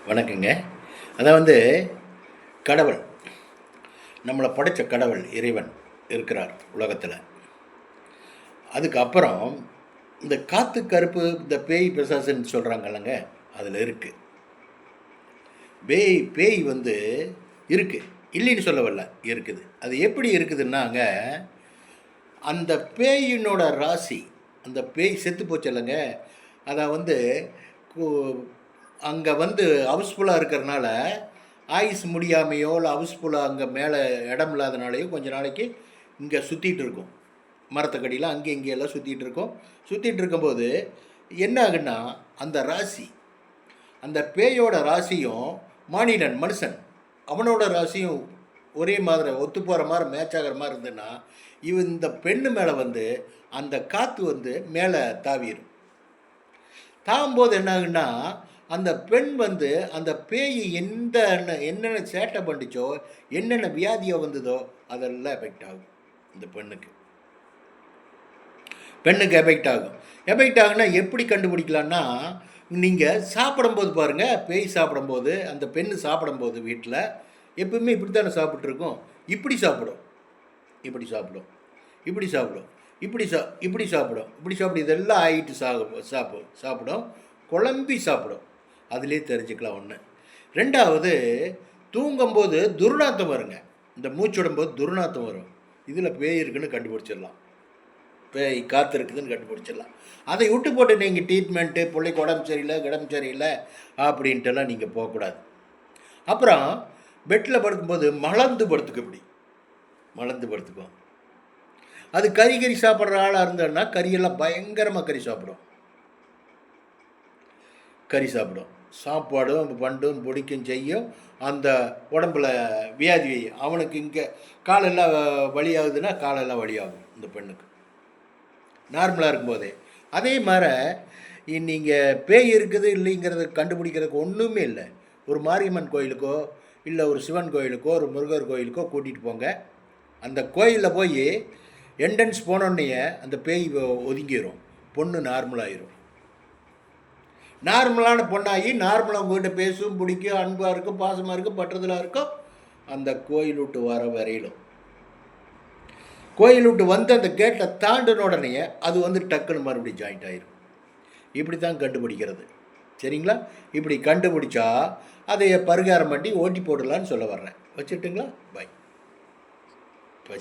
வணக்கங்க. அதான் கடவுள், நம்மளை படைத்த கடவுள் இறைவன் இருக்கிறார் உலகத்தில். அதுக்கப்புறம் இந்த காற்று கருப்பு, இந்த பேய் பிசாசுன்னு சொல்கிறாங்கல்லங்க, அதில் இருக்குது. பேய் இருக்குது, இல்லைன்னு சொல்ல வரல, இருக்குது. அது எப்படி இருக்குதுன்னாங்க, அந்த பேயினோட ராசி, அந்த பேய் செத்து போச்சு இல்லைங்க, அதை அங்கே ஹவுஸ்ஃபுல்லாக இருக்கிறனால ஆயுஸ் முடியாமையோ இல்லை ஹவுஸ்ஃபுல்லாக அங்கே மேலே இடம் இல்லாதனாலேயோ கொஞ்ச நாளைக்கு இங்கே சுற்றிட்டு இருக்கும். மரத்துக்கடியில் அங்கே இங்கேயெல்லாம் சுற்றிட்டு இருக்கும். சுற்றிட்டு இருக்கும்போது என்ன ஆகுன்னா, அந்த ராசி, அந்த பேயோட ராசியும் மானிடன் மனுஷன் அவனோட ராசியும் ஒரே மாதிரி ஒத்து போகிற மாதிரி மேட்ச் ஆகிற மாதிரி இருந்ததுன்னா, இந்த பெண்ணு மேலே அந்த காற்று மேலே தாவிடும். தாவும்போது என்ன ஆகுன்னா, அந்த பெண் அந்த பேய் என்னென்ன சேட்டை பண்ணிச்சோ, என்னென்ன வியாதியோ வந்ததோ அதெல்லாம் எஃபெக்ட் ஆகும். இந்த பெண்ணுக்கு எஃபெக்ட் ஆகும். எஃபெக்ட் ஆகுனா எப்படி கண்டுபிடிக்கலான்னா, நீங்கள் சாப்பிடும்போது பாருங்கள், பேய் சாப்பிடும்போது, அந்த பெண்ணு சாப்பிடும்போது வீட்டில் எப்பவுமே இப்படி தானே சாப்பிட்ருக்கோம். இப்படி சாப்பிடும், இப்படி சாப்பிடும், இப்படி சாப்பிடும், இப்படி சாப்பிடும், இதெல்லாம் ஆகிட்டு சாப்பிடும், குழம்பி சாப்பிடும். அதிலே தெரிஞ்சுக்கலாம் ஒன்று. ரெண்டாவது, தூங்கும்போது துர்நாத்தம் வருங்க. இந்த மூச்சுடும்போது துர்நாத்தம் வரும். இதில் பேய் இருக்குதுன்னு கண்டுபிடிச்சிடலாம், பேய் காற்று இருக்குதுன்னு கண்டுபிடிச்சிடலாம். அதை விட்டு போட்டு நீங்கள் ட்ரீட்மெண்ட்டு, பிள்ளைக்கு உடம்பு சரியில்லை அப்படின்ட்டுலாம் நீங்கள் போகக்கூடாது. அப்புறம் பெட்டில் படுக்கும்போது மலர்ந்து படுத்துக்கும். அது கறி சாப்பிட்ற ஆளாக இருந்தோன்னா கறியெல்லாம் பயங்கரமாக கறி சாப்பிடும். சாப்பாடும் பண்டும் பிடிக்கும் செய்யும். அந்த உடம்பில் வியாதி, அவனுக்கு இங்கே காலெல்லாம் வலியாகுதுன்னா காலெல்லாம் வலியாகும் இந்த பெண்ணுக்கு நார்மலாக இருக்கும்போதே. அதே மாதிரி நீங்கள் பேய் இருக்குது இல்லைங்கிறத கண்டுபிடிக்கிறதுக்கு ஒன்றுமே இல்லை. ஒரு மாரியம்மன் கோயிலுக்கோ இல்லை ஒரு சிவன் கோயிலுக்கோ ஒரு முருகர் கோயிலுக்கோ கூட்டிகிட்டு போங்க. அந்த கோயிலில் போய் என்ட்ரன்ஸ் போனோடனே அந்த பேய் ஒதுங்கிடும், பொண்ணு நார்மலாகிடும். நார்மலான பொண்ணாகி நார்மலாக உங்கள்கிட்ட பேசும், பிடிக்கும், அன்பாக இருக்கும், பாசமாக இருக்கும், பற்றுதலாக இருக்கும். அந்த கோயில் விட்டு வர வரையிலும், கோயில் விட்டு அந்த கேட்டை தாண்டின உடனே அது டக்குன்னு மறுபடியும் ஜாயிண்ட் ஆகிரும். இப்படி தான் கண்டுபிடிக்கிறது. சரிங்களா? இப்படி கண்டுபிடிச்சா அதை பரிகாரம் பண்ணி ஓட்டி போடலான்னு சொல்ல வர்றேன். வச்சுட்டுங்களா? பை.